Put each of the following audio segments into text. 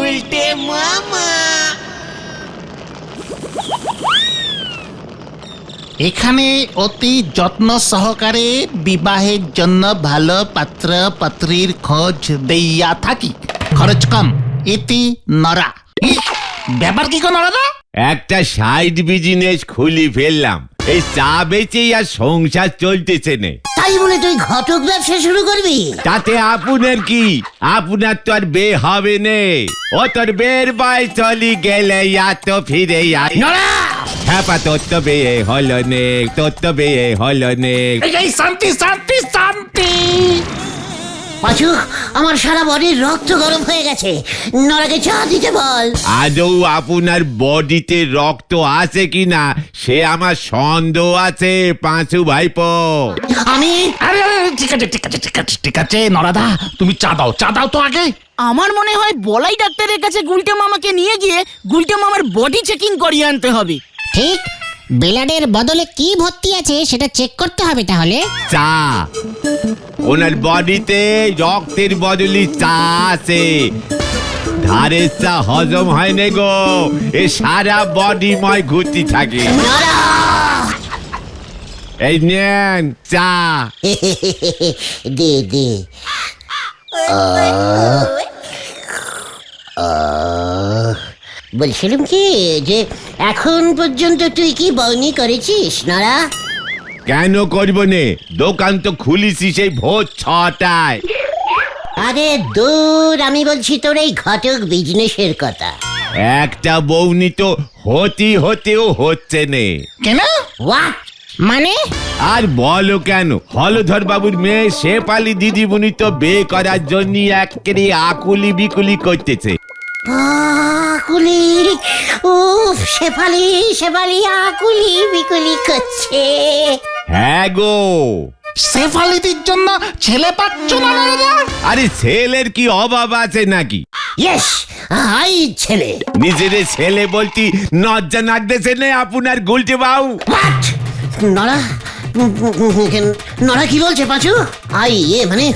গুলটে মামা। এখানে অতি যত্ন সহকারে বিবাহের জন্য ভালো পাত্র পাত্রীর খোঁজ দেইয়া থাকি। খরচ কম, ইতি নরা। ব্যাপার কি কোন নরা? একটা সাইড বিজনেস খুলি ফেললাম, এই চা বেচেই আর সংসার চলতেছে নে। তাই বলে তুই ঘটক ব্যবসা শুরু করবি? তাতে আপনার কি? আপনার তো আর বে হবে নে। ও তোর বের বয়স চলি গেলে তো ফিরে আই। নরা! হ্যাঁ পা তোর তো বিয়ে হলো নে, তোর তো বিয়ে হলো নে। এই শান্তি শান্তি শান্তি। পাঁচু, আমার সারা বডির রক্ত গরম হয়ে গেছে, নরাকে চা দিতে বল। আদৌ আপনার বডিতে রক্ত আছে কিনা সে আমার সন্দেহ আছে পাঁচু ভাইপো। আমি আরে আরে, ঠিক আছে ঠিক আছে ঠিক আছে ঠিক আছে নরাদা, তুমি চা দাও তো আগে। আমার মনে হয় বলাই ডাক্তারের কাছে গুলটে মামাকে নিয়ে গিয়ে গুলটে মামার বডি চেকিং করিয়ে আনতে হবে। ঠিক, ব্লাডের বদলে কি ভর্তি আছে সেটা চেক করতে হবে তাহলে। চা, ওনার বডিতে রক্তের বদলি চা আছে। ধারের চা হজম হয় না গো, এ সারা বডি ময় ঘুরতে থাকে। নরা! এই নেন চা। দে দে। বলছিলাম কি যে এখন পর্যন্ত তুই কি বউনি করেছিস নরা? কেন করবো নে, দোকান তো খুলিছি সেই ভোর 6টায়। আরে দূর, আমি বলছি তোর এই ঘটক বিজনেসের কথা। একটা বউনি তো হতেও হচ্ছে নে। কেন? হোয়াট? মানে আর বলো কেন, হলধর বাবুর মেয়ে শেফালি দিদিমণি তো বিয়ে করার জন্য একেবারে আকুলি বিকুলি করতেছে। আকুলি? উফ, শেফালি শেফালি আকুলি বিকুলি করছে। হ্যাঁ গো। শেফালিদির জন্য ছেলে পাচ্ছ না নরাদা? আরে ছেলের কি অভাব আছে নাকি? ইয়েস, আই ছেলে। নিজের ছেলে বলতি নজ্জা নাগতেছে না আপনার গুলটে বাউ। হোয়াট? নরা? নরা কি বলছে পাঁচু? মানে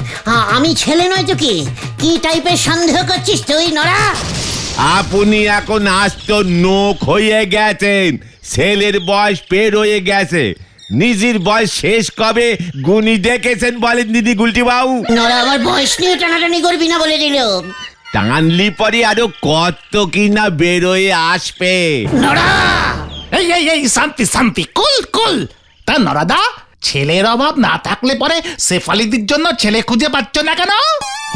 আমি ছেলে নয় তো কি? কি টাইপের সন্দেহ করছিস তুই নরা? আপনি এখন আস্ত নোক হয়ে গেছেন, ছেলের বয়স পের হয়ে গেছে। নিজের বয়স শেষ কবে গুনি দেখেছেন বলেন দিদি গুলটি বাউ? নরা আমার বয়স নিয়ে টানাটানি করবি না বলে দিল। টানলি পরে আরো কত কিনা বেরোয় আসবে। নরা! এই শান্তি শান্তি, কুল কুল। তা নরাদা, ছেলের অভাব না থাকলে পরে শেফালিদির জন্য ছেলে খুঁজে পাচ্ছ না কেন?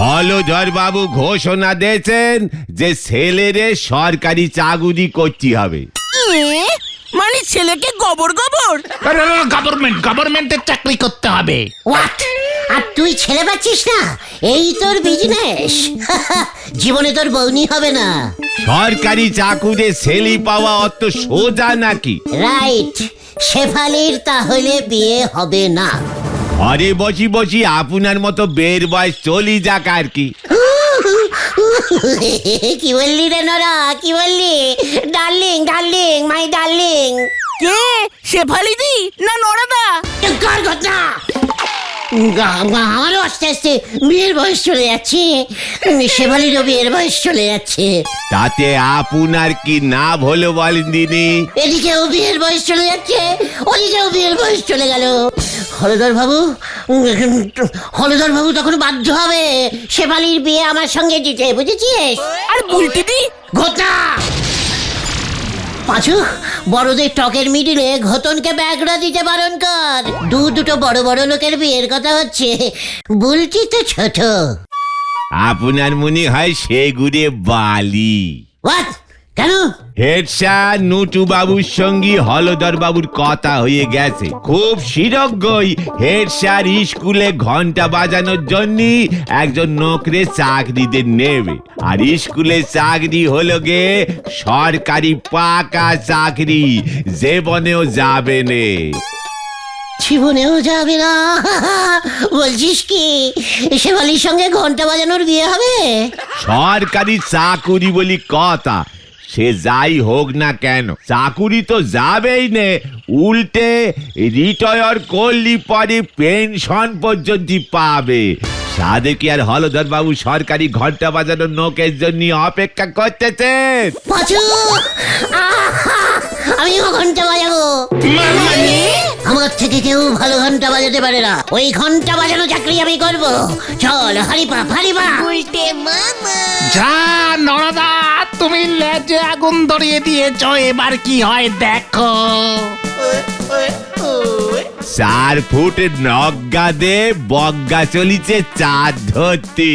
হলধর বাবু ঘোষণা দিয়েছেন যে ছেলেরে সরকারি চাকুরি করতে হবে। মানে ছেলেকে গোবর গোবর? গভর্নমেন্টের চাকরি করতে হবে। হোয়াট? আর তুই ছেলে পাচ্ছিস না? এই তোর বিজনেস? জীবনে তোর বউনি হবে না। সরকারি চাকুরে ছেলে পাওয়া অত সোজা নাকি? রাইট, শেফালির তাহলে বিয়ে হবে না। ঘরে বসি বসি আপনার মতো বের বয়স চলি যাক আর কি। কি বললি রে নরা, কি বললি? Darling darling my darling. কে? শেফালিদি না নরাদা? কার কথা? আমারও আস্তে আস্তে বিয়ের বয়স চলে যাচ্ছে, শেফালিরও বিয়ের বয়স চলে যাচ্ছে। তাতে আপনার কি না হলো বলেন দিদি? এদিকেও বিয়ের বয়স চলে যাচ্ছে, ওদিকেও বিয়ের বয়স চলে গেল। হলধর বাবু তখন বাধ্য হবে শেফালির বিয়ে আমার সঙ্গে দিতে, বুঝেছিস? আর বুলটিদি? ঘটনা পাঁচু, বড়দের টকের মিডিলে ঘটনকে ব্যাগড়া দিতে বারণ কর। দুটো বড় বড় লোকের বিয়ের কথা হচ্ছে, বলছি তো ছোট। আপনার মনে হয় সে ঘুরে বালি। হোয়াট? কেন? হেড স্যার নুটু বাবুর সঙ্গে হলধর বাবুর কথা হয়ে গেছে। খুব শীঘ্রই হেড স্যার স্কুলে ঘন্টা বাজানোর জন্য একজন নকরে চাকরিতে নেবে। আর স্কুলে চাকরি হলো গে সরকারি পাকা চাকরি, জীবনেও যাবে নে। জীবনেও যাবে না? বলছিস কি শেফালির সঙ্গে ঘন্টা বাজানোর বিয়ে হবে? সরকারি চাকুরি বলি কথা, সে যাই হোক না কেন চাকুরি তো যাবেই নে, উল্টে রিটায়ার করলি পরে পেনশন পর্যন্ত পাবে। সাধে কি আর হলধর বাবু সরকারি ঘন্টা বাজানোর নোকের জন্য অপেক্ষা করতেছেন? পাঁচু আহা! আমিও ঘন্টা বাজাবো। আমার থেকে কেউ ভালো ঘন্টা বাজাতে পারে না। ওই ঘন্টা বাজানো চাকরি আমি করব। চল হারিপাপ হারিপাপ। যা নরদা, তুমি লেজে আগুন ধরিয়ে দিয়েছ, এবার কি হয় দেখো। 4 ফুট নজ্ঞা দে বজ্ঞা চলিছে চাঁদ ধরতি,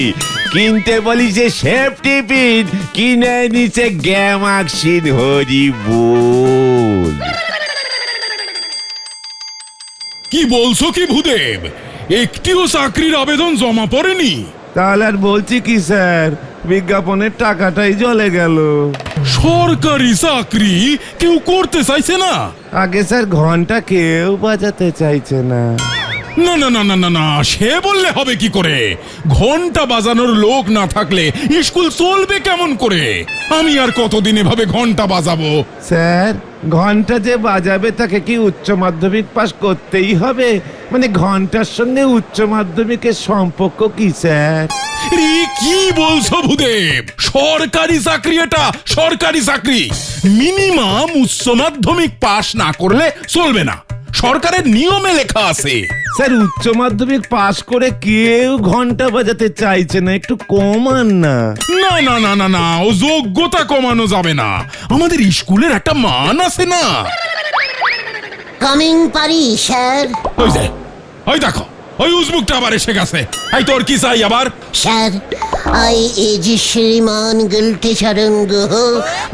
কিনতে বলিছে সেফটি পিন, কিনে নিচে গ্যামাক্সিন হরি বল। কি বলছো কি ভূদেব? একটিও চাকরির আবেদন জমা পড়েনি? তাহলে আর বলছি কি স্যার, বিজ্ঞাপনের টাকাটাই জ্বলে গেল। সরকারি চাকরি কেউ করতে চাইছে না? আগে স্যার ঘন্টা কেউ বাজাতে চাইছে না। না না না না না না, সে বললে হবে কি করে? ঘন্টা বাজানোর লোক না থাকলে স্কুল চলবে কেমন করে? আমি আর কতদিন এভাবে ঘন্টা বাজাবো? স্যার ঘন্টা যে বাজাবে তাকে কি উচ্চ মাধ্যমিক পাশ করতেই হবে? মানে ঘন্টার সঙ্গে উচ্চ মাধ্যমিকের সম্পর্ক কি স্যার? রে, কি বলছো ভূদেব? সরকারি চাকরি, এটা সরকারি চাকরি। মিনিমাম উচ্চ মাধ্যমিক পাশ না করলে চলবে না, সরকারের নিয়মে লেখা আছে। স্যার উচ্চ মাধ্যমিক পাশ করে কেউ ঘন্টা বাজাতে চাইছে না, একটু কমান না। না না না না না, ও যোগ্যতা কমানো যাবে না। আমাদের স্কুলের একটা মান আছে না। কামিং পারি স্যার। ওই যে, ওই দেখো, ওই উজবুকটা আবার এসে গেছে। এই তোর কি চাই আবার? স্যার আই এজ শ্রীমান গুলটে চরণ গুহ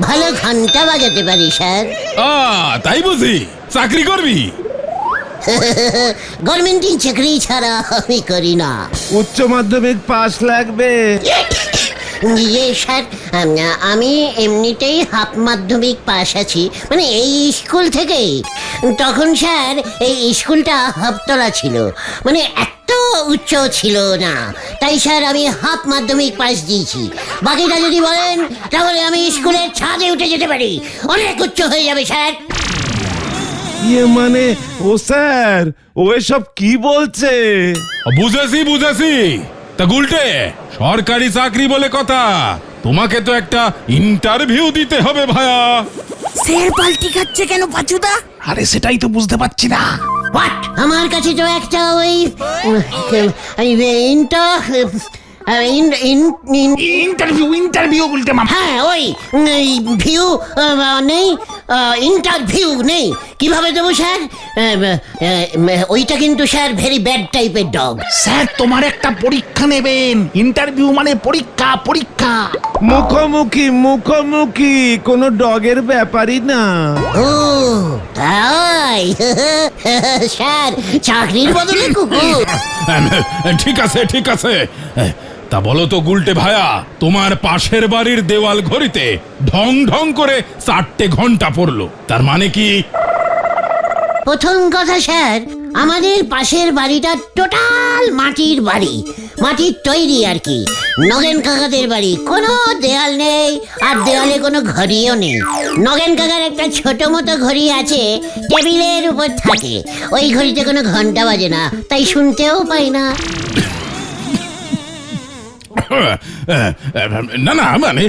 ভালো ঘন্টা বাজাতে পারি স্যার। তাই বুঝি? চাকরি করবি? গভর্নমেন্টের চাকরি ছাড়া আমি করি না। উচ্চ মাধ্যমিক পাশ লাগবে। ইয়ে স্যার, আমি এমনিতেই হাফ মাধ্যমিক পাস আছি, মানে এই স্কুল থেকেই। তখন স্যার এই স্কুলটা হাফতলা ছিল, মানে এত উচ্চ ছিল না, তাই স্যার আমি হাফ মাধ্যমিক পাস দিয়েছি। বাকিটা যদি বলেন তাহলে আমি স্কুলের ছাদে উঠে যেতে পারি, অনেক উচ্চ হয়ে যাবে স্যার। ইয়ে মানে ও স্যার, ও এসব কি বলছে? বুঝেছি বুঝেছি। তা গুলটে, সরকারি চাকরি বলে কথা, তোমাকে তো একটা ইন্টারভিউ দিতে হবে ভায়া। স্যার পাল্টি খাচ্ছে কেন পাচুদা? আরে সেটাই তো বুঝতে পারছি না। হোয়াট? আমার কাছে তো একটা ওই ইন্টারভিউ বলতে মামা। হ্যাঁ ওই ভিউ নেই, ইন্টারভিউ নেই, কিভাবে দেবো স্যার? ওইটা কিন্তু স্যার ভেরি ব্যাড টাইপের ডগ। স্যার তোমার একটা পরীক্ষা নেবেন, ইন্টারভিউ মানে পরীক্ষা পরীক্ষা। মুখোমুখি মুখোমুখি, কোনো ডগের ব্যাপারই না। ও তাই? স্যার চাকরির বদলে কুকুর? ঠিক আছে ঠিক আছে। তা বলো তো গুলটে ভায়া, তোমার পাশের বাড়ির দেওয়াল ঘড়িতে ঢং ঢং করে 4টে ঘন্টা পড়লো, তার মানে কি? প্রথম কথা স্যার, আমাদের পাশের বাড়িটা টোটাল মাটির বাড়ি, মাটির তৈরি আর কি। নগেন কাকাদের বাড়ি, কোনো দেয়াল নেই, আর দেওয়ালে কোনো ঘড়িও নেই। নগেন কাকার একটা ছোট মতো ঘড়ি আছে, টেবিলের উপর থাকে। ওই ঘড়িতে কোনো ঘন্টা বাজে না, তাই শুনতেও পাই না। না না, মানে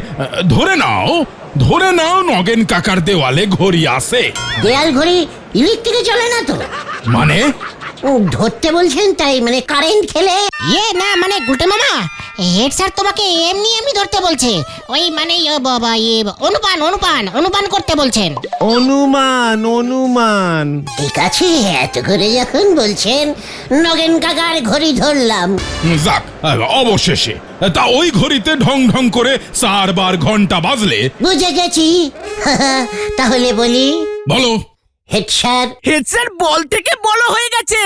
ধরে নাও নগেন কাকার দেওয়ালে ঘড়ি আছে। দেয়াল ঘড়ি ইলেকট্রিকে চলে না তো? মানে ধরতে বলছেন তাই, মানে কারেন্ট খেলে? ইয়ে না মানে গুলটে মামা, হেড স্যার তোমাকে এমনি এমনি ধরতে বলছে। ওই মানে বাবা ইয়ে অনুপান করতে বলছেন। অনুমান অনুমান। ঠিক আছে, এত করে যখন বলছেন নগেন কাকার ঘড়ি ধরলাম। যাক, অবশেষে তা ওই ঘড়িতে ঢং ঢং করে 4 বার ঘন্টা বাজলে? বুঝে গেছি। তাহলে বলি। বলো। Head sir. হেড স্যার বল থেকে বলো হয়ে গেছে।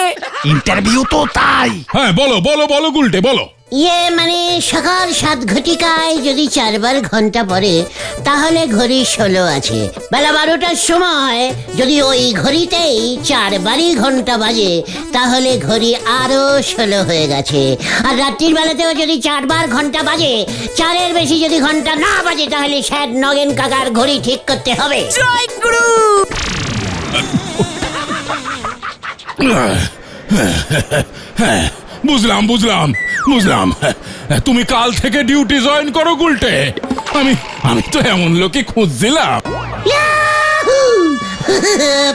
ইন্টারভিউ তো তাই। হ্যাঁ বলো বলো বলো গুলটে বলো। ইয়ে মানে সকাল 7 ঘটিকায় যদি 4 বার ঘন্টা পড়ে তাহলে ঘড়ি 16 আছে। বেলা 12টার সময় যদি ওই ঘড়িতেই 4 বারই ঘন্টা বাজে তাহলে ঘড়ি আরো 16 হয়ে গেছে। আর রাত্রির বেলাতেও যদি 4 বার ঘন্টা বাজে, 4-এর বেশি যদি ঘন্টা না বাজে তাহলে স্যার নগেন কাকার ঘড়ি ঠিক করতে হবে। জয় গুরু। বুঝলাম বুঝলাম, বুঝলাম, তুমি কাল থেকে ডিউটি জয়েন করো গুলটে। আমি আমি তো এমন লোকই খুঁজছিলাম। ইয়াহু!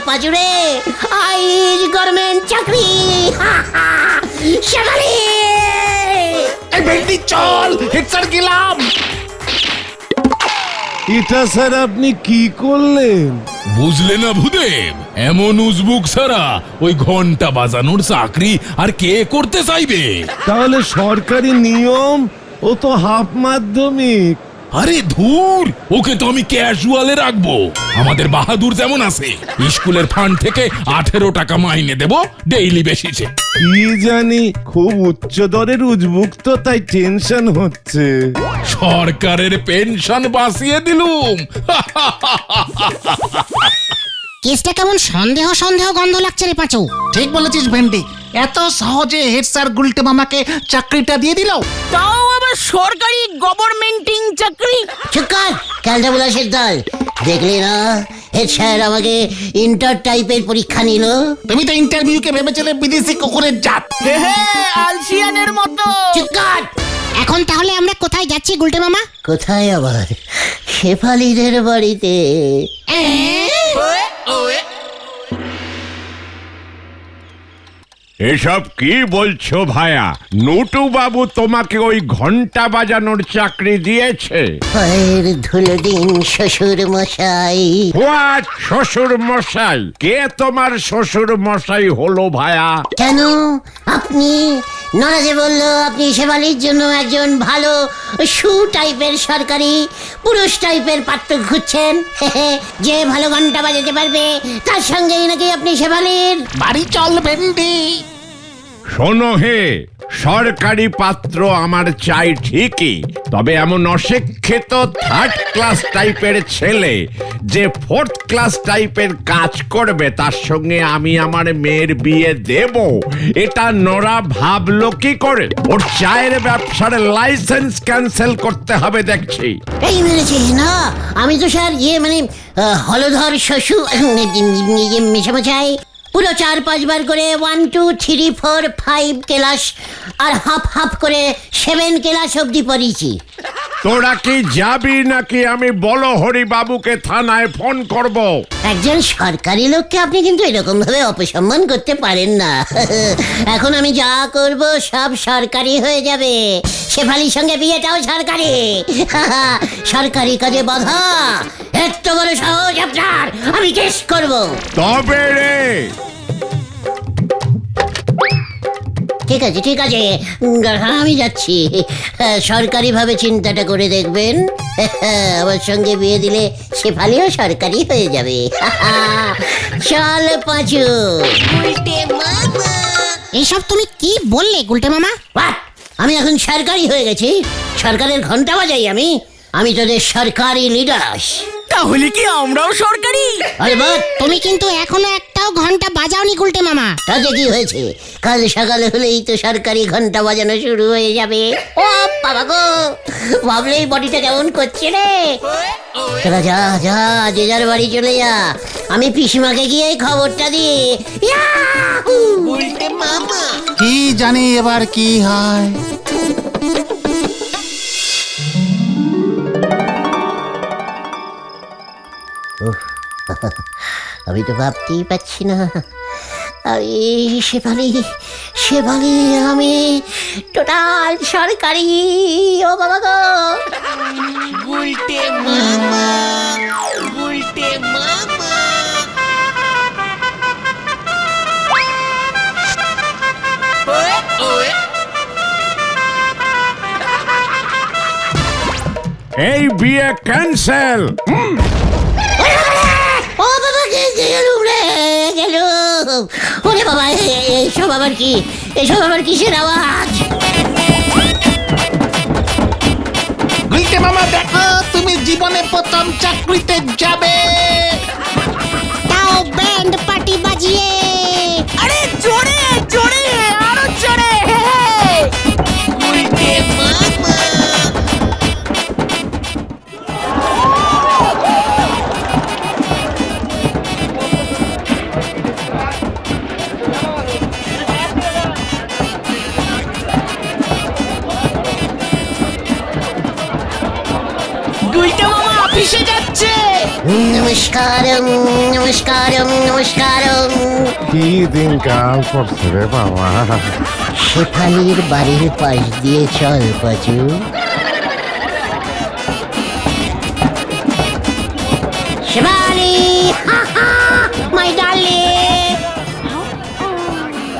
পাজুরে আইজ গভর্নমেন্ট চাকরি শেফালি এই ভেন্ডি চল, হেড স্যার গেলাম। এটা স্যার আপনি কি করলেন? বুঝলে না ভূদেব, এমন উজবুক ছাড়া ওই ঘন্টা বাজানোর চাকরি আর কে করতে চাইবে? তাহলে সরকারি নিয়ম, ও তো হাফ মাধ্যমিক। আরে ধুর, ওকে তো আমি ক্যাজুয়ালে রাখবো। আমাদের বাহাদুর যেমন আছে, স্কুলের ফান্ড থেকে 18 টাকা মাইনে দেব ডেইলি বেসিসে। কি জানি, খুব উচ্চ দরের উজবুক তো, তাই টেনশন হচ্ছে। সরকারের পেনশন বাঁচিয়ে দিলুম। কেসটা কেমন সন্দেহ সন্দেহ গন্ধ লাগছে রে পাঁচু। ঠিক বলেছিস ভেন্ডি, এত সহজে হেড স্যার গুলটে মামাকে চাকরিটা দিয়ে দিল। তাও আবার সরকারি গভর্নমেন্টিং চাকরি। চুকার ক্যালটা বুলাসের দল, দেখলি না হেড স্যার আমাকে ইন্টার টাইপের পরীক্ষা নিল। তুমি তো ইন্টারভিউকে ভেবেছিলে বিদেশি কুকুরের জাত। আলসিয়ানের মতো। চুকার এখন তাহলে আমরা কোথায় যাচ্ছি গুলটে মামা? কোথায় আবার? শেফালিদের বাড়িতে। এসব কি বলছো ভায়া? নুটু বাবু তোমাকে ওই ঘন্টা বাজানোর চাকরি দিয়েছে? পায়ের ধুলো দিন শ্বশুর মশাই। হোয়াট শ্বশুর মশাই? কে তোমার শ্বশুর মশাই হলো ভায়া? কেন আপনি নরাজে বলল আপনি শেফালির জন্য একজন ভালো সু টাইপের সরকারি পুরুষ টাইপের পাত্র খুঁজছেন, যে ভালো ঘন্টা বাজাতে পারবে, তার সঙ্গেই নাকি আপনি শেফালির বাড়ি চল ভেন্ডি। শোনো হে, সরকারি পাত্র আমার চাই ঠিকই, তবে এমন অশিক্ষিত 3rd ক্লাস টাইপের ছেলে যে 4th ক্লাস টাইপের কাজ করবে, তার সঙ্গে আমি আমার মেয়ের বিয়ে দেব, এটা নরা ভাবলো কি করে? ওর চায়ের ব্যবসার লাইসেন্স ক্যান্সেল করতে হবে দেখছি। এই মেরেছে না। আমি তো স্যার মানে হলধর শ্বশুর মেশামশাই পুরো 4-5 বার করে 1 2 3 4 5 ক্লাস আর হাফ হাফ করে 7 ক্লাস অব্দি পড়েছি। তোরা কি যাবি নাকি আমি বলহরি বাবুকে থানায় ফোন করব? একজন সরকারি লোককে আপনি কিন্তু এরকম ভাবে অপসম্মান করতে পারেন না। এখন আমি যা করব সব সরকারি হয়ে যাবে, শেফালির সঙ্গে বিয়েটাও সরকারি। সরকারি কাজে বাধা, এত বড় সাহস আপনার! আমি কেস করব। তবে রে, ঠিক আছে ঠিক আছে, আমি যাচ্ছি। সরকারি ভাবে চিন্তাটা করে দেখবেন, আমার সঙ্গে বিয়ে দিলে শেফালিও সরকারি হয়ে যাবে। চল পাঁচু। এইসব তুমি কি বললে গুলটে মামা? What? আমি এখন সরকারি হয়ে গেছি, সরকারের ঘন্টা বাজাই আমি। আমি তোদের সরকারি লিডার। তাহলে কি আমরাও সরকারি? আরে বাদ, তুমি কিন্তু এখনো একটাও ঘন্টা বাজাওনি গুলটে মামা। তাতে কি হয়েছে? কাল সকালে হলেই তো সরকারি ঘন্টা বাজানো শুরু হয়ে যাবে। ও বাবা গো, ভাবলেই বডিটা কেমন করছে রে। তোরা যা যা, যে যার বাড়ি চলে যা, আমি পিসিমাকে গিয়ে খবরটা দিই। ইয়াহু! কি জানি এবার কি হয়। আমি তো ভাবতেই পারছি না, আমি শেফালি শেফালি আমি টোটাল সরকারি। ও বাবা গো, এই বিয়ে ক্যান্সেল। ও বাবা গেলুম রে, গেলুম। ওরে বাবা, এসব আবার কি? এসব আবার কিসের আওয়াজ? গুলটে মামা দেখো, তুমি জীবনে প্রথম চাকরিতে যাবে। তাও ব্যান্ড পার্টি বাজিয়ে। আরে জোরে জোরে, আরো জোরে। এসে যাচ্ছে। নমস্কারম নমস্কারম নমস্কারম। কি দিন কাল পড়ছে রে বাবা। শেফালির বাড়ির পাশ দিয়ে চল পাচু। Shefali, my darling.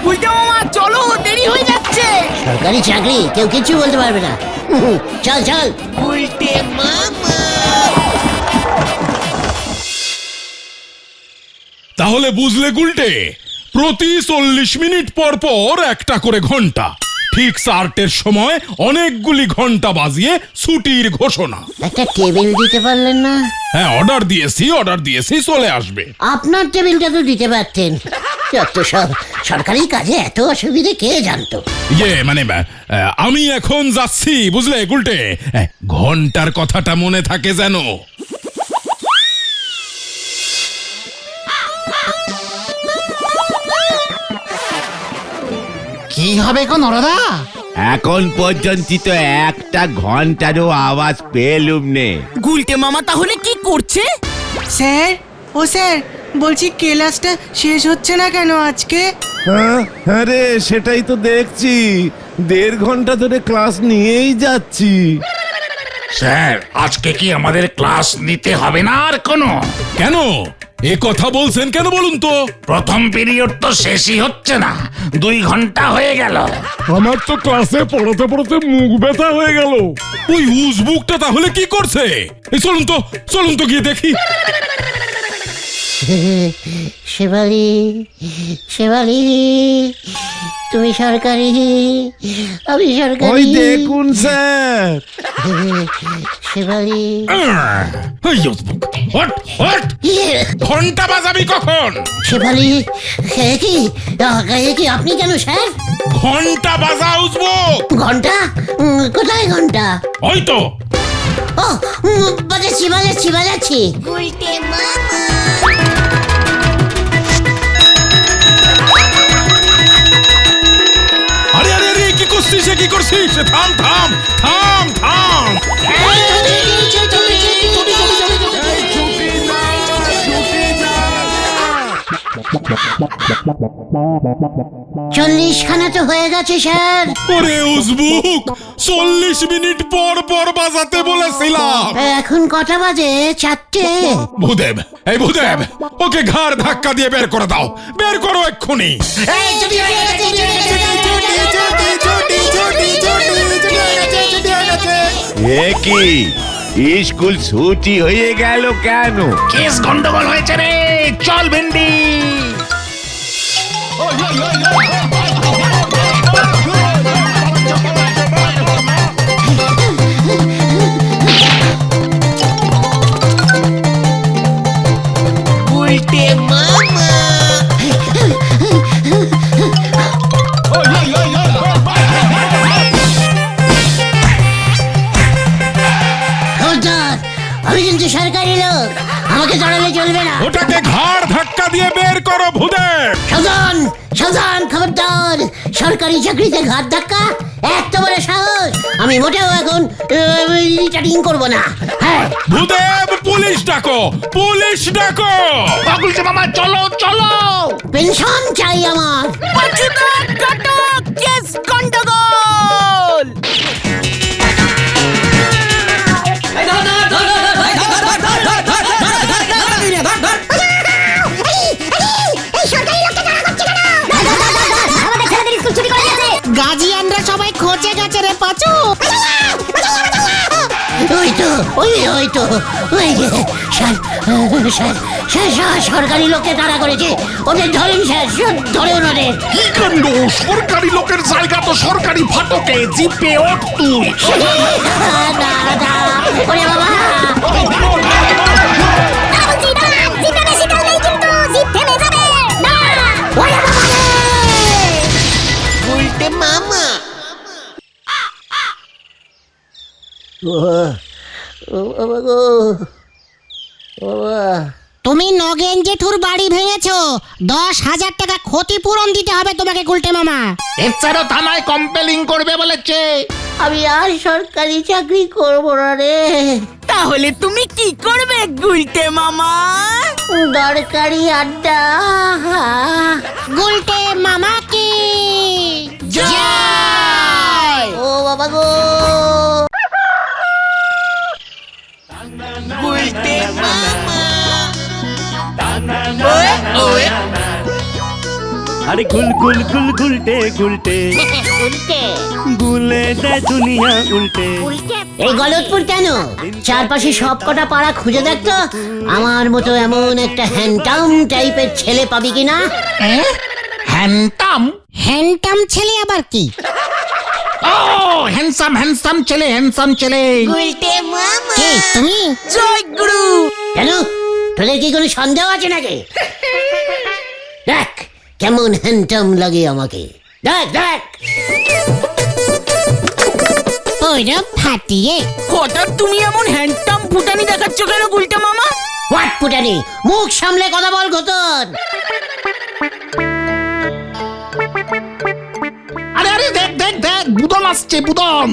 গুলটে মামা চলো, দেরি হয়ে যাচ্ছে। সরকারি চাকরি, কেউ কিছু বলতে পারবে না। চল চল। তাহলে বুঝলে গুলটে, প্রতি 40 মিনিট পর পর একটা করে ঘন্টা, ঠিক 4টের সময় অনেকগুলি ঘন্টা বাজিয়ে ছুটির ঘোষণা। একটা টেবিল দিতে পারলেন না? হ্যাঁ, অর্ডার দিয়েছি, চলে আসবে। আপনার টেবিলটা তো দিতে পারতেন। যত সব সরকারি কাজে এত অসুবিধে কে জানতো। মানে আমি এখন যাচ্ছি, বুঝলে গুলটে, ঘন্টার কথাটা মনে থাকে যেন। কি হবে গো নরদা? এখন পর্যন্ত তো একটা ঘন্টারও আওয়াজ পেলুম নে। গুলটে মামা তাহলে কি করছে? স্যার, ও স্যার, বলছি ক্লাসটা শেষ হচ্ছে না কেন আজকে? হ্যাঁ রে, সেটাই তো দেখছি। 1.5 ঘন্টা ধরে ক্লাস নিয়েই যাচ্ছি। স্যার, আজকে কি আমাদের ক্লাস নিতে হবে না আর কোনো? কেন এ কথা বলছেন কেন বলুন তো? প্রথম পিরিয়ড তো শেষই হচ্ছে না, 2 ঘন্টা হয়ে গেল। আমার তো ক্লাসে পড়াতে পড়াতে মুখ ব্যথা হয়ে গেল। ওই উজবুকটা তাহলে কি করছে? এই চলুন তো গিয়ে দেখি। শেফালি, শেফালি, তুমি সরকারি, আমি ওই সরকারি। দেখুন স্যার। শেফালি, এই উজবুক, হট! ঘন্টা বাজাবি কখন? শেফালি, এ কি আপনি কেন স্যার? ঘন্টা বাজা উজবুক। ঘন্টা? কোথায় ঘন্টা? ওই তো। ও, বাজাচ্ছি। আরে কি করছিস? থাম। খানা তো হয়ে গেছে স্যার। ওরে উজবুক, 40 মিনিট পর বাজাতে বলেছিলাম। এখন কটা বাজে? 4টে। ভূদেব, ওকে ঘাড় ধাক্কা দিয়ে বের করে দাও। বের করো এক্ষুনি। এ কি, স্কুল ছুটি হয়ে গেল কেন? কেস গন্ডগোল হয়েছে রে, চল ভেন্ডি। আমি কিন্তু সরকারি লোক, আমাকে জড়ালে চলবে না। ওটাকে ঘাড় ধাক্কা দিয়ে বের করো ভূদেব। সাবধান, খবরদার। সরকারি চাকরিতে ঘাট ধাক্কা, এত বড় সাহস! আমি মোটেও এখন রিটার্নিং করব না। হ্যাঁ, ভূদেব, পুলিশ ডাকো। গুলটে মামা, চলো। পেনশন চাই আমার। পাচুদা কাটো, কেস গন্ডগোল। গার্জিয়ানরা সবাই খোঁজে গেছে রে পাচু। ওই তো স্যার, সরকারি লোককে তাড়া করেছে। ওদের ধরেন স্যার, ধরেন ওদের। কি কাণ্ড! সরকারি লোকের জায়গা তো সরকারি ফাটকে, জিপে ওঠ তুই। ওরে বাবা, তুমি নগেন জেঠুর বাড়ি ভেঙেছো, 10,000 টাকা ক্ষতিপূরণ দিতে হবে তোমাকে গুলটে মামা। এছাড়াও থানায় কমপ্লেইন করবে বলেছে। আমি আর সরকারি চাকরি করবো না রে। তাহলে তুমি কি করবে গুলটে মামা? দরকারি আড্ডা। গুলটে মামা কি জয়! ও বাবা গো, আরে গুল গুল গুল গুলটে গুলটে উল্টে গুলে দেয় দুনিয়া উল্টে। এই গলতপুর কেন? চারপাশে সব কটা পাড়া খুঁজে দেখতো আমার মতো এমন একটা হ্যান্ডটাম টাইপের ছেলে পাবি কিনা। হ্যান্ডসাম? হ্যান্ডটাম ছেলে আবার কি? ও হ্যান্ডসাম হ্যান্ডসাম ছেলে, হ্যান্ডসাম ছেলে। কে তুমি? জয় গুরু। কেন, তোদের কি কোনো সন্দেহ আছে নাকি? দেখ কেমন হ্যান্ডটাম লাগে আমাকে, দেখ দেখ। ওরা ফাটিয়ে হঠাৎ তুমি এমন হ্যান্ডটাম ফুটানি দেখাচ্ছ কেন গুলটে মামা? হোয়াট পুটানি, মুখ সামলে কথা বল ঘটন। আরে আরে দেখ দেখ দেখ, বুদন আসছে, বুদন।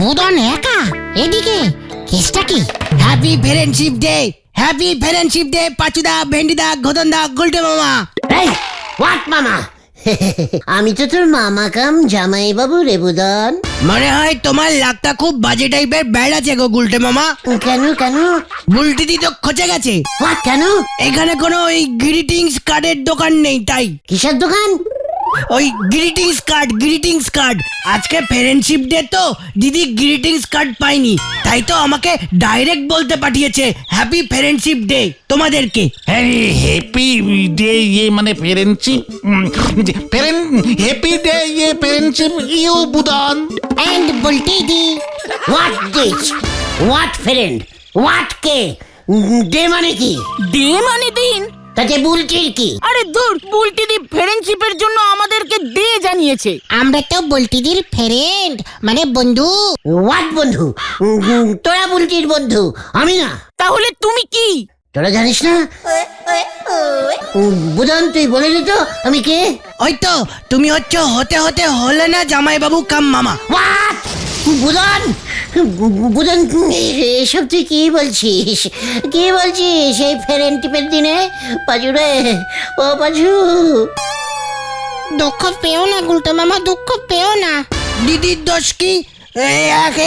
বুদন একা এদিকে, কেসটা কি? Happy friendship day, happy friendship day পাচুদা, ভেন্ডিদা, ঘদনদা, গুলটে মামা। এই হোয়াট মামা? আমি তো তোর মামা কাম জামাই বাবু রে বুদন। মনে হয় তোমার লাকটা খুব বাজে টাইপের ব্যাড আছে গো গুলটে মামা। কেন কেন? বুলটিদি তো খচে গেছে। হোয়াট কেন? এখানে কোনো ওই গ্রিটিংস কার্ডের দোকান নেই, তাই কিসের দোকান? ওই গ্রিটিংস কার্ড। আজকে ফ্রেন্ডশিপ ডে তো দিদি গ্রিটিংস কার্ড পাইনি, তাই তো আমাকে ডাইরেক্ট বলতে পাঠিয়েছে হ্যাপি ফ্রেন্ডশিপ ডে তোমাদেরকে। হ্যাপি ডে ইয়ে মানে ফ্রেন্ডশিপ, হ্যাপি ডে ইয়ে friendship you Budan. And Bulti দি what this? What friend? What কে? ডে মানে কি? ডে মানে দিন। তাতে বুলটির কি? আরে দূর, বুলটিদি ফ্রেন্ডশিপের জন্য আমাদেরকে ডে জানিয়েছে। আমরা তো বুলটিদির ফ্রেন্ড মানে বন্ধু। হোয়াট বন্ধু? তোরা বুলটির বন্ধু, আমি না। তাহলে তুমি কি? তোরা জানিস না? বুদন তুই বলে দিত আমি কে? ওই তো তুমি হতে হলে না জামাইবাবু কাম মামা। হোয়াট? বুদন, বুদন এসব তুই কি বলছিস? কি বলছিস এই ফ্রেন্ডশিপের দিনে? পাজু রে, ও পাজু। দুঃখ পেও না গুলটে মামা, দুঃখ পেও না। দিদির দোষ কি?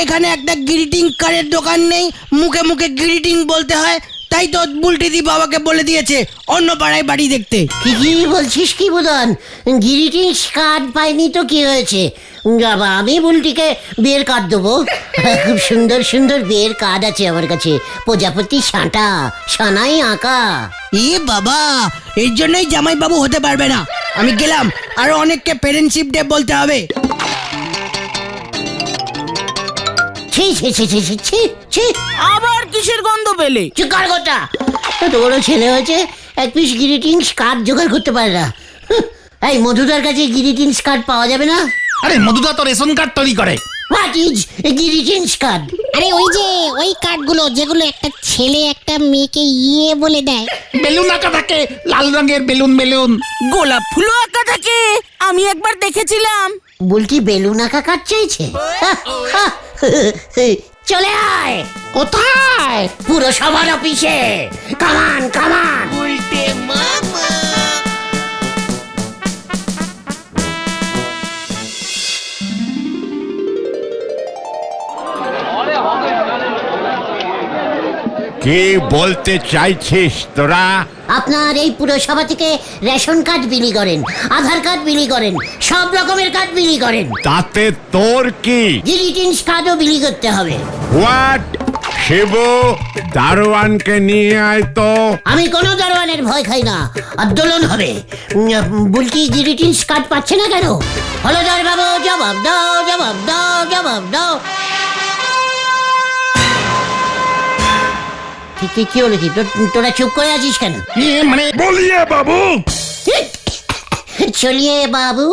এখানে একটা গ্রিটিং কার্ডের দোকান নেই, মুখে মুখে গ্রিটিং বলতে হয়, তাই তো বুলটিদি বাবাকে বলে দিয়েছে অন্য পাড়ায় বাড়ি দেখতে। কি কি বলছিস কি বুদন? গ্রিটিংস কার্ড পাইনি তো কি হয়েছে? বাবা আমি বুলটিকে বিয়ের কার্ড দেবো। খুব সুন্দর সুন্দর বিয়ের কার্ড আছে আমার কাছে, প্রজাপতি সাঁটা, সানাই আঁকা। এ বাবা, এই জন্যই জামাইবাবু হতে পারবে না। আমি গেলাম, আরো অনেককে ফ্রেন্ডশিপ ডে বলতে হবে। ছি ছি ছি ছি ছি ছি ছি। আবার কিসের গন্ধ পেলে? চিকার গোটা এত বড় ছেলে হয়েছে, এক পিস গ্রিটিংস কার্ড জোগাড় করতে পারে না। এই মধুদার কাছে গ্রিটিংস কার্ড পাওয়া যাবে না? আরে মধুদা তো রেশন কার্ড তৈরি করে। What is greetings card? আরে ওই যে ওই কার্ডগুলো যেগুলো একটা ছেলে একটা মেয়েকে ইয়ে বলে দেয়। বেলুন আঁকা থাকে, লাল রঙের বেলুন বেলুন। গোলাপ ফুলও আঁকা থাকে, আমি একবার দেখেছিলাম। বুলটি বেলুন আঁকা কার্ড চাইছে? চলে আয়। কোথায়? পুরসভার অফিসে। কামান কামান। কি বলতে চাইছিস তোরা? আপনার এই পুরসভা থেকে রেশন কার্ড বিলি করেন, আধার কার্ড বিলি করেন, সব রকমের কার্ড বিলি করেন। তাতে তোর কি? গ্রিটিংস কার্ডও বিলি করতে হবে। হোয়াট? শিবু, দারোয়ানকে নিয়ে আয় তো। আমি কোনো দারোয়ানের ভয় খাই না, আন্দোলন হবে। বুলটি গ্রিটিংস কার্ড পাচ্ছে না কেন? হলদার বাবু জবাব দাও, জবাব দাও, জবাব দাও। কি হলো কি? তোরা চুপ করে আছিস কেন? মানে বলিয়ে বাবু। চলিয়ে বাবু,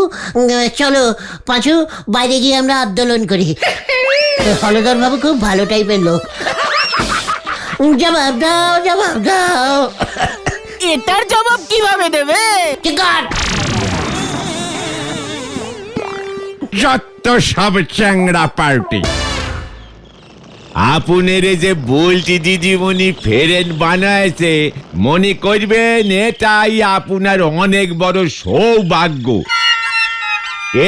চলো পাঁচু, বাইরে গিয়ে আমরা আন্দোলন করি। হলদর বাবু খুব ভালো টাইপের লোক। জবাব দাও, জবাব দাও। এটার জবাব কিভাবে দেবে? চিকার। যত সব চ্যাংড়া পার্টি। আপনার এই যে বলছি দিদিমণি ফেরেন বানাইছে, মনে করবেন এটাই আপনার অনেক বড় সৌভাগ্য।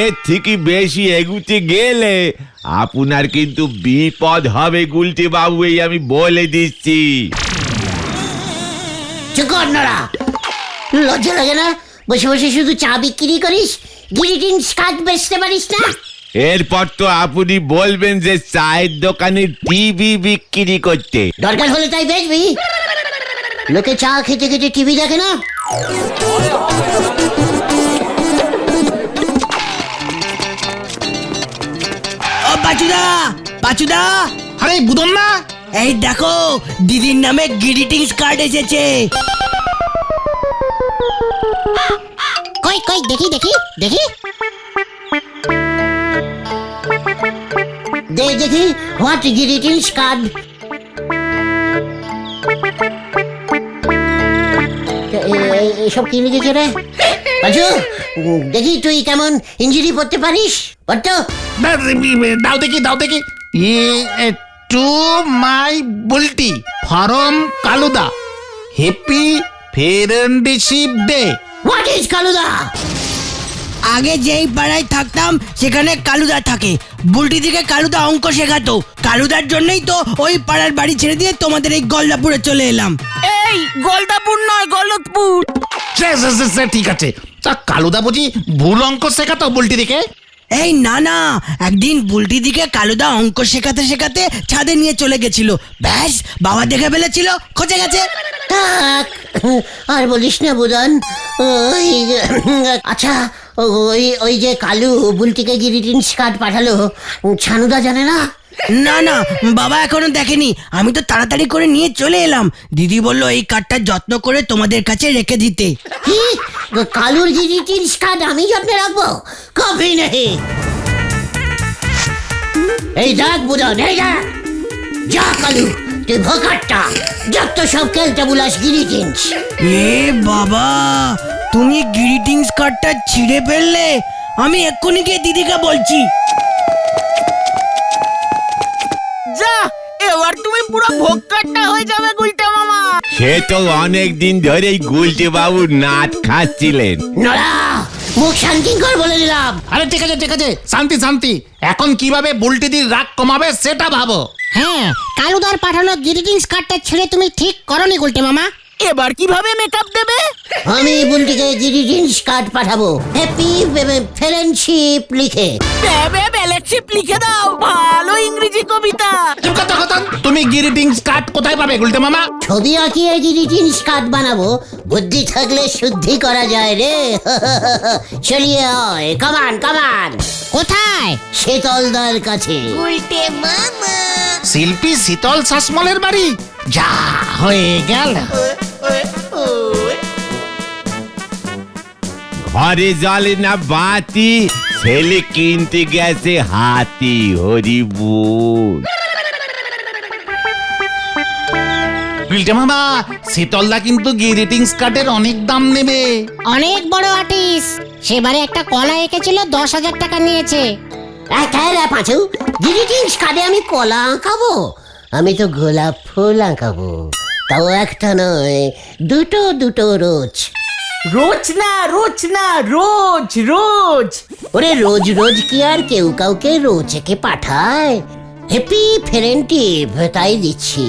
এর থেকে বেশি এগুতে গেলে আপনার কিন্তু বিপদ হবে গুলটে বাবু, এই আমি বলে দিচ্ছি। চুপ কর নড়া, লজ্জা লাগে না? বসে বসে শুধু চা বিক্রি করিস, গ্রিটিংস কার্ড বেচতে পারিস না? এরপর তো আপনি বলবেন যে চায়ের দোকানে টিভি বিক্রি করতে। দরকার হলে তাই বেচবি। লোকে চা খেতে খেতে টিভি দেখে না? ও পাচুদা, পাচুদা, আরে বুদন না, এই দেখো দিদির নামে গ্রিটিংস কার্ড এসেছে। কই কই দেখি দেখি দেখি। দেখি হোয়াট গ্রিটিংস কার্ড। এসব কি লিখেছে রে পাঁচু? দেখি তুই কেমন ইঞ্জিরি পড়তে পারিস? পড়তো? দাও দেখি দাও দেখি। টু মাই বুলটি ফরম কালুদা, happy friendship day. What is কালুদা? আগে যেই পাড়ায় থাকতাম সেখানে কালুদা থাকে। বুলটি থেকে কালুদা অঙ্ক শেখাতো। কালুদার জন্যই তো ওই পাড়ার বাড়ি ছেড়ে দিয়ে তোমাদের এই গলদাপুরে চলে এলাম। এই গলদাপুর নয়, গলতপুর। ঠিক আছে, কালুদা বুঝি ভুল অঙ্ক শেখাতো বুলটি দিকে? এই না না, একদিন বুলটি দিকে কালুদা অঙ্ক শেখাতে শেখাতে ছাদে নিয়ে চলে গেছিল। ব্যাস, বাবা দেখে ফেলেছিল, খচে গেছে। থাক, আর বলিস না বুদন। ওই আচ্ছা, ওই ওই যে কালু বুলটিকে গ্রিটিংস কার্ড পাঠালো, ছানুদা জানে না? না না, বাবা এখনো দেখেনি। আমি তো তাড়াতাড়ি করে নিয়ে চলে এলাম। দিদি বললো এই কার্ডটা যত্ন করে তোমাদের কাছে রেখে দিতে। কি? কালুর গ্রিটিংস কার্ড আমি যত্নে রাখবো? কবি নেই। এই দেখ বুদন, এই দেখ, যা কালু তুই ভোকারটা, যত সব খেলতে বুলাস গ্রিটিংস। এ বাবা, তুমি গ্রিটিংস কার্ডটা ছিঁড়ে ফেললে? আমি এক্ষুনি গিয়ে দিদিকে বলছি। যা, এবার তুমি পুরো ভোক্কারটা হয়ে যাবে গুলটা মামা। সে তো অনেক দিন ধরেই গুলটে বাবু নাট খাচ্ছিলেন। নড়া, মুখ শান্তি কর বলে দিলাম। আরে ঠিক আছে ঠিক আছে, শান্তি শান্তি। এখন কিভাবে বুলটিদির রাগ কমাবে সেটা ভাবো। হ্যাঁ, কালুদার পাঠানো গ্রিটিংস কার্ডটা ছেড়ে তুমি ঠিক করনি গুলটে মামা। এবার কিভাবে মেকআপ দেবে? আমি বুলটিকে গ্রিটিংস কার্ড পাঠাবো, হ্যাপি ফ্রেন্ডশিপ লিখে। ব্যালেটশিপ লিখে দাও, ভালো ইংরেজি কবিতা। তুমি গ্রিটিংস কার্ড কোথায় পাবে গুলটে মামা? ছবি আঁকিয়ে গ্রিটিংস কার্ড বানাবো। বুদ্ধি থাকলে শুদ্ধি করা যায় রে। চলিয়ে আয়, কামান কামান। কোথায়? শীতলদার কাছে। শিল্পী শীতল শাসমলের বাড়ি। যা হয়ে গেল। ঘরে জ্বলে না বাতি, ছেলে কিনতে গেছে হাতি। হরি বল। গুলটে মামা, শীতলদা কিন্তু গ্রিটিংস কার্ডের অনেক দাম নেবে। অনেক বড় আর্টিস্ট, সেবারে একটা কলা এঁকেছিল, 10,000 টাকা নিয়েছে। পাঁচু, গ্রিটিংস কার্ডে আমি কলা আঁকাবো? আমি তো গোলাপ ফুল আঁকাবো, তাও একটা নয়, দুটো দুটো রোজ। রোজ না, রোজ না, রোজ রোজ। ওরে রোজ রোজ কি আর কেউ কাউকে রোজ একে পাঠায়? হ্যাপি ফ্রেন্ডশিপ তাই দিচ্ছি।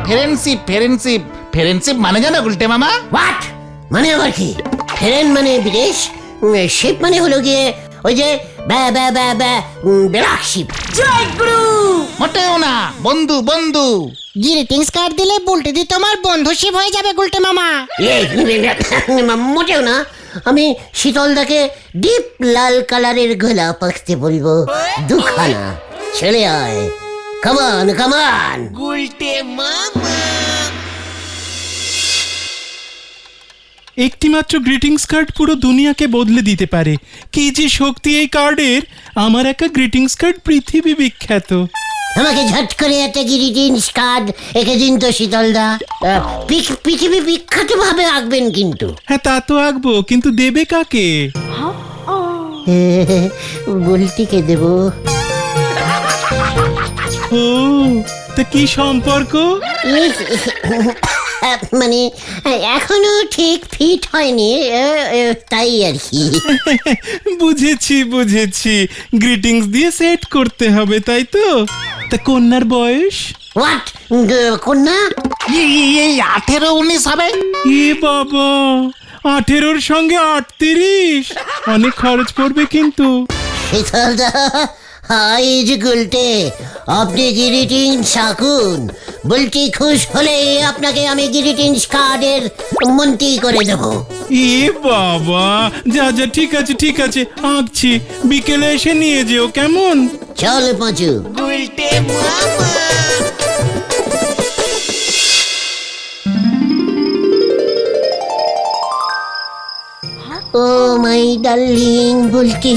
ফ্রেন্ডশিপ ফ্রেন্ডশিপ ফ্রেন্ডশিপ মানে জানো গুলটে মামা? হোয়াট মানে আবার কি? ফ্রেন্ড মানে বিদেশ, শিপ মানে হলো গিয়ে ওই যে ব্ল্যাক শিপ। জয় গুরু। মোটেও না, বন্ধু বন্ধু। গ্রিটিংস কার্ড দিলে বুলটে দি তোমার বন্ধুশিপ হয়ে যাবে গুলটে মামা। মোটেও না, আমি শীতলদাকে ডিপ লাল কালারের গোলাপ আঁকতে বলবো, দুখানা। চলে আয়, কামান কামান। একটিমাত্র গ্রিটিংস কার্ড পুরো দুনিয়াকে বদলে দিতে পারে। কি যে শক্তি এই কার্ডের! আমার একটা গ্রিটিংস কার্ড পৃথিবী বিখ্যাত। আমাকে ঝট করে একটা গ্রিটিংস কার্ড এঁকে দিন তো শীতলদা। পৃথিবী বিখ্যাত ভাবে আঁকবেন কিন্তু। হ্যাঁ, তা তো আঁকবো, কিন্তু দেবে কাকে? বুলটিকে দেবো। ও, তা কি সম্পর্ক? মানে এখনো ঠিক ফিট হয়নি, তাই আর কি। বুঝেছি গ্রিটিংস দিয়ে সেট করতে হবে, তাই তো? তা কন্যার বয়স? হোয়াট? কন্যা? এই 18-19 হবে। এ বাবা, 18-র সঙ্গে 38, অনেক খরচ পড়বে কিন্তু। শীতলদা, হাই যে গুলটে, আপনি গ্রিটিংস আঁকুন। বুলটি খুশ হলে আপনাকে আমি গ্রিটিংস কার্ডের মন্ত্রী করে দেবো। এ বাবা, যা ঠিক আছে আঁকছি, বিকেলে এসে নিয়ে যেও, কেমন? চল পাঁচু। ও মাই ডার্লিং বুলটি,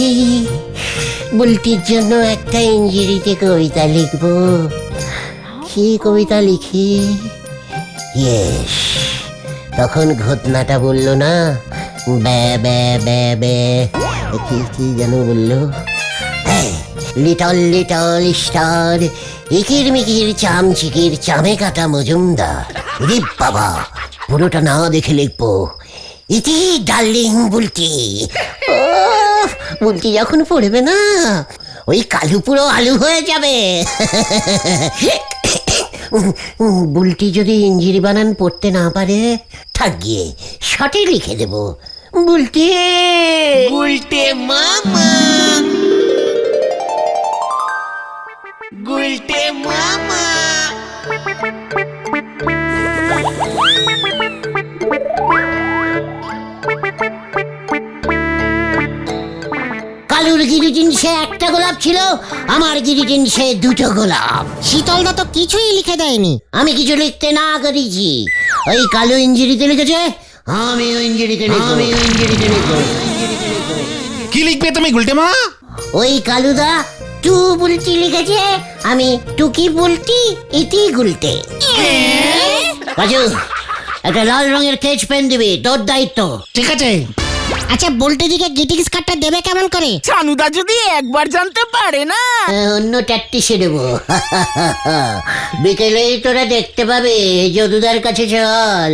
বুলটির জন্য একটা ইংরেজিতে কবিতা লিখবো। কি কবিতা লিখি? ইয়েস, তখন ঘটনাটা বললো না, বে বে বে বে, কি যেন বললো, লিটল লিটল স্টার, ইকির মিকির চামচিকির চামে কাটা মজুমদার। রে বাবা, পুরোটা না দেখে লিখবো, ইতি ডার্লিং বুলটি। বুলটি যখন পড়বে না, ওই কালু পুরো আলু হয়ে যাবে। বুলটি যদি ইঞ্জিরি বানান পড়তে না পারে, থাক গিয়ে শর্টে লিখে দেব, বুলটি গুলটে মামা, গুলটে মামা। কালুর গিরিটিনসে একটা গোলাপ ছিল, আমার গিরিটিনসে দুটো গোলাপ। শীতলদা তো কিছুই লিখে দেয়নি। আমি কিছু লিখতে না করেছি, ওই কালু ইঞ্জিরিতে লিখেছে, আমিও ইঞ্জিরিতে লিখবো। কি লিখবে তুমি গুলটে মা? ওই কালুদা টু বুলটি লিখেছে, আমি টুকি বুলটি ইতি গুলটে। বাজু, একটা লাল রঙের কেচ পেন দিবি, তোর দায়িত্ব। ঠিক আছে। আচ্ছা, বলতে দিকে গ্রিটিংস কার্ডটা দেবে কেমন করে? চানুদা যদি একবার জানতে পারে না। অন্য ট্যাকটিসে দেবো। বিকেলেই তোরা দেখতে পাবে, যদুদার কাছে চল।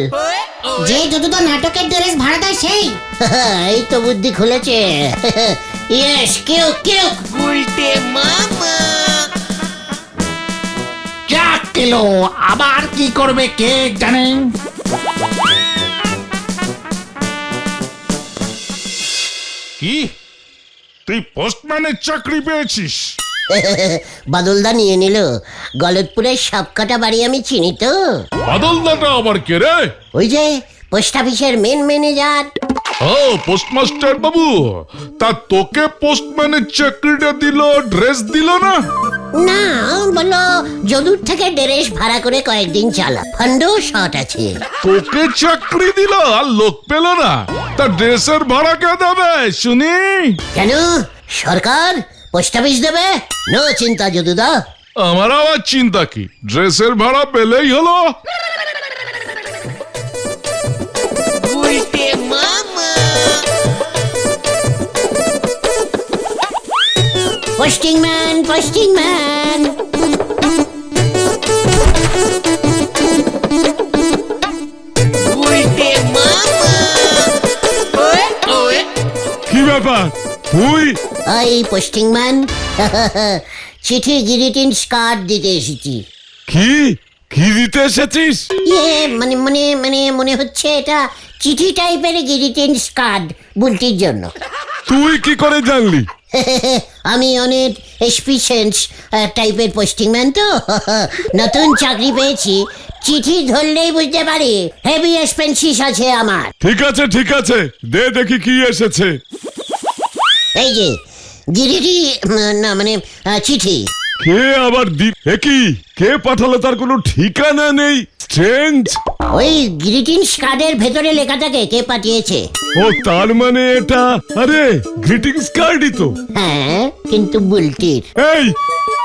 যে যদুদা নাটকের ড্রেস ভাড়া দেয় সেই? এই তো বুদ্ধি খুলেছে। ইয়েস, কেউ গুলটে মামা। চাক কিলো, আবার কি করবে কে জানে। কি, তুই পোস্টম্যানের চাকরি পেয়েছিস? বাদলদা নিয়ে নিল, গলতপুরের সবকটা বাড়ি আমি চিনি তো। বাদলদাটা আবার কে রে? ওই যে পোস্ট অফিসের মেন ম্যানেজার। ও পোস্টমাস্টার বাবু, তা তোকে পোস্টম্যানের চাকরিটা দিল, ড্রেস দিল না? না, বললো যদুর থেকে ড্রেস ভাড়া করে কয়েকদিন চালা, ফান্ডও শর্ট আছে। তোকে চাকরি দিল আর লোক পেল না, তা ড্রেসের ভাড়া কে দেবে শুনি? কেন, সরকার পোস্ট অফিস দেবে? নো চিন্তা যদুদা। আমার আবার চিন্তা কি, ড্রেসের ভাড়া পেলেই হলো। গুলটে মামা। Posting man. গুলটে মামা। কি ব্যাপার তুই? ওই পোস্টিং ম্যান, চিঠি গ্রিটিংস কার্ড দিতে এসেছি। কি কি দিতে এসেছিস? মনে হচ্ছে এটা চিঠি টাইপের গ্রিটিংস কার্ড বুলটির জন্য। তুই কি করে জানলি? আমি অনেক এক্সপিরিয়েন্স টাইপের পোস্টিং ম্যান তো। নতুন চাকরি পেয়েছি, চিঠি ধরলেই বুঝতে পারি হেভি এক্সপেন্সিস আছে আমার। ঠিক আছে, দে দেখি কি এসেছে। এই যে গিরিটি, না মানে চিঠি। কে আবার একই কে পাঠালো তার কোনো ঠিকানা নেই, স্ট্রেঞ্জ। ওই গ্রিটিংস কার্ডের ভেতরে লেখা থাকে কে পাঠিয়েছে। ও তার মানে এটা, আরে গ্রিটিংস কার্ডই তো। হ্যাঁ, কিন্তু বুলটির। এই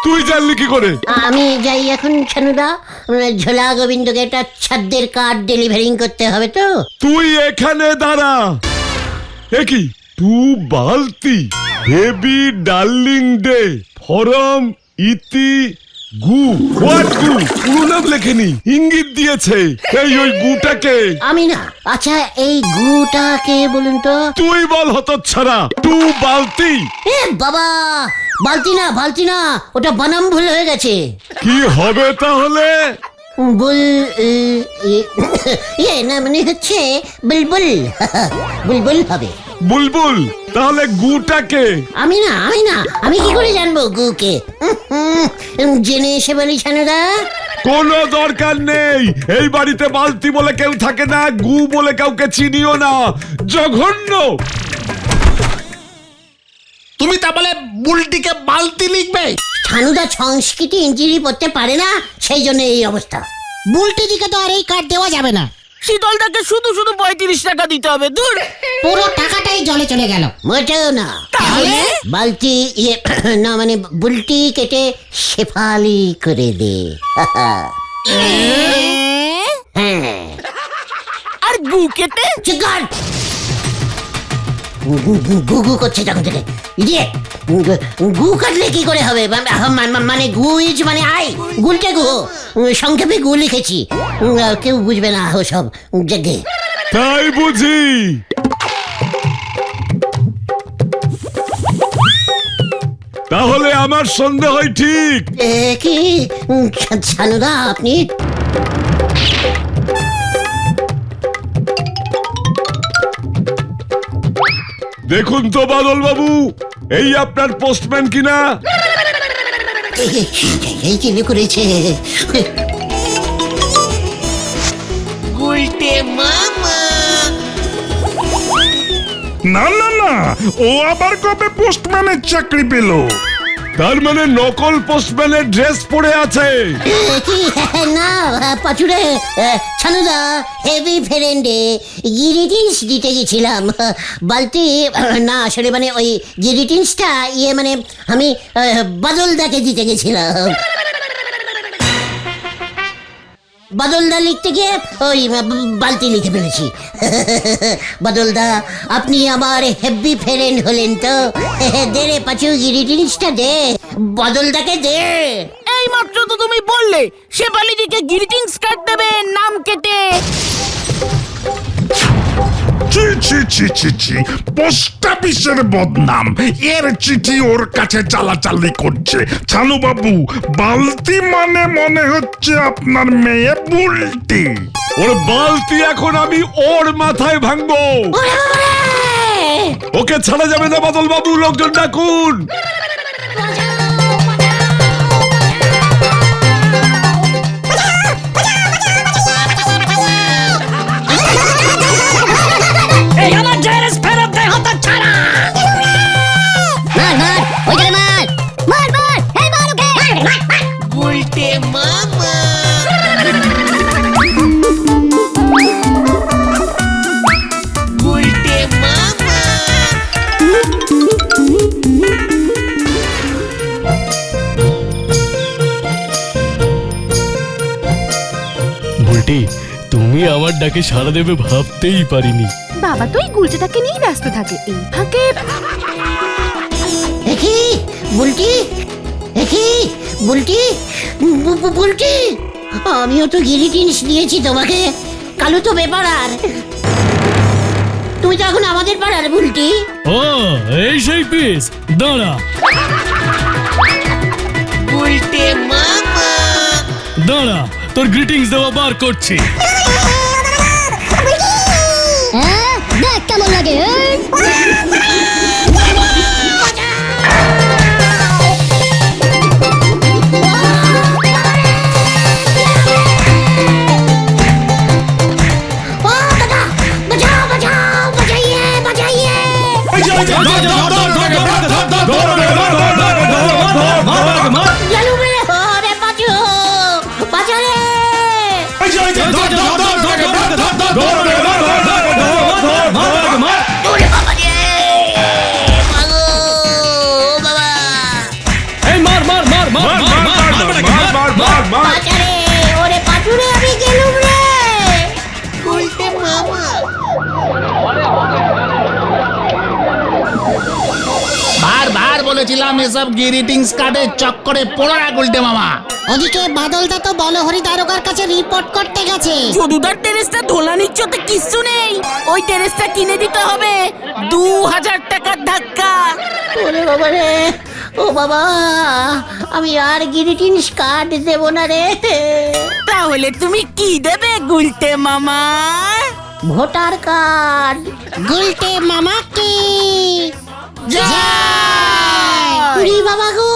তুই জানলি কি করে? আমি যাই এখন ছানুদা, ঝোলা গোবিন্দকে একটা ছাদ্যের কার্ড ডেলিভারিং করতে হবে তো। তুই এখানে দাঁড়া। একই তু বালতি হেভি ডার্লিং ডে ফরম ইতি গু হোয়াট গু পুরো নাম লেখেনি, ইঙ্গিত দিয়েছে। এই ওই গুটাকে আমি না। আচ্ছা এই গুটাকে বলুন তো। তুই বল হতচ্ছাড়া। টু বালতি। এ বাবা, বালতি না, ওটা বানাম ভুল হয়ে গেছে। কি হবে তাহলে? বুল ইয়ে না মানে হচ্ছে বুলবুল বুলবুল হবে। বুলবুল। তাহলে গুটাকে? আমি না আমি কি করে জানবো গুকে? জেনে এসে বলি ছানুদা। কোনো দরকার নেই, এই বাড়িতে বালতি বলে কেউ থাকে না, গু বলে কাউকে চিনিও না, জঘন্য। তুমি তা বলে বুলটিকে বালতি লিখবে? ছানুদা সংস্কৃতি ইঞ্জিনি পড়তে পারে না, সেই জন্য এই অবস্থা। বুলটি দিকে তো আর এই কার্ড দেওয়া যাবে না। শীতলটাকে শুধু 35 টাকা দিতে হবে। দূর। পুরো টাকাটাই জলে চলে গেল। মোটেও না। তাহলে? বালতি ইয়ে না মানে বুলটি কেটে শেফালি করে দে। হ্যাঁ। আর গু কেটে? চিকার গু করছে তখন থেকে। ইডিয়েট। গু কাটলে কি করে হবে? মানে গু ইজ মানে আই, গুলটে গু, সংক্ষেপে গু লিখেছি। কেউ বুঝবে না ওসব জেগে। তাই বুঝি? তাহলে আমার সন্দেহ হয় ঠিক। কি ছানুদা আপনি? দেখুন তো বাদল বাবু, এই আপনার পোস্টম্যান কিনা? এই কি করেছে? না না না, ও আবার কবে পোস্টম্যানের চাকরি পেল? তার মানে নকল পোস্টম্যানের ড্রেস পরে আছে। কি না পাচুরে, ছানুদা হেভি ফ্রেন্ডে গ্রিটিংস দিতে গেছিলাম। বালতি না, আসলে মানে ওই গ্রিটিংসটা ইয়ে মানে আমি বাদলদাকে দিতে গেছিলাম। বাদলদা লিখতে গিয়ে ওই বালতি লিখে ফেলেছি। বাদলদা আপনি আমার হেভি ফ্রেন্ড হলেন তো, দে রে পাচু গ্রিটিংসটা দে, বাদলদাকে দে। এই মাত্র তো তুমি বললে শেফালিদিকে গ্রিটিংস কার্ড দেবে নাম কেটে। ছি ছি ছি ছি ছি, পোস্ট অফিসের বদনাম, এর চিঠি ওর কাছে চালাচালি করছে। ছানু বাবু, বালতি মানে মনে হচ্ছে আপনার মেয়ে বুলটি। ওর বালতি এখন আমি ওর মাথায় ভাঙবো। ওকে ছাড়া যাবে না বাদল বাবু, লোকজন ডাকুন। তুমি আমার ডাকে সাড়া দেবে ভাবতেই পারিনি। বাবা তো এই গুলটেটাকে নিয়ে ব্যস্ত থাকে, এই ফাঁকে বুলটি বুলটি বুলটি, আমিও তো গ্রিটিংস দিয়েছি তোমাকে। কালু তো বেপাড়ার, তুমি তো এখন আমাদের পাড়ার বুলটি। ও এই সেই পিস, দাঁড়া দাঁড়া, তোর গ্রিটিংস দেওয়া বার করছি। দেখ কেমন লাগে। বারবার বলেছিলাম এসব গ্রিটিংস কার্ডের চক্করে পড়ো না গুলটে মামা। ওদিকে বাদলদা তো বলহরি দারোগার কাছে রিপোর্ট করতে গেছে। যদুদার টেরেসটা ধোলা নিচ্ছতে কিচ্ছু নেই, ওই টেরেসটা কিনে দিতে হবে 2000 টাকার ধাক্কা। ওরে বাবা রে, ও বাবা, আমি আর গ্রিটিংস কার্ড দেব না রে। তাহলে তুমি কি দেবে গুলটে মামা? Voter card. গুলটে মামা কি জয়! উরি বাবা গো,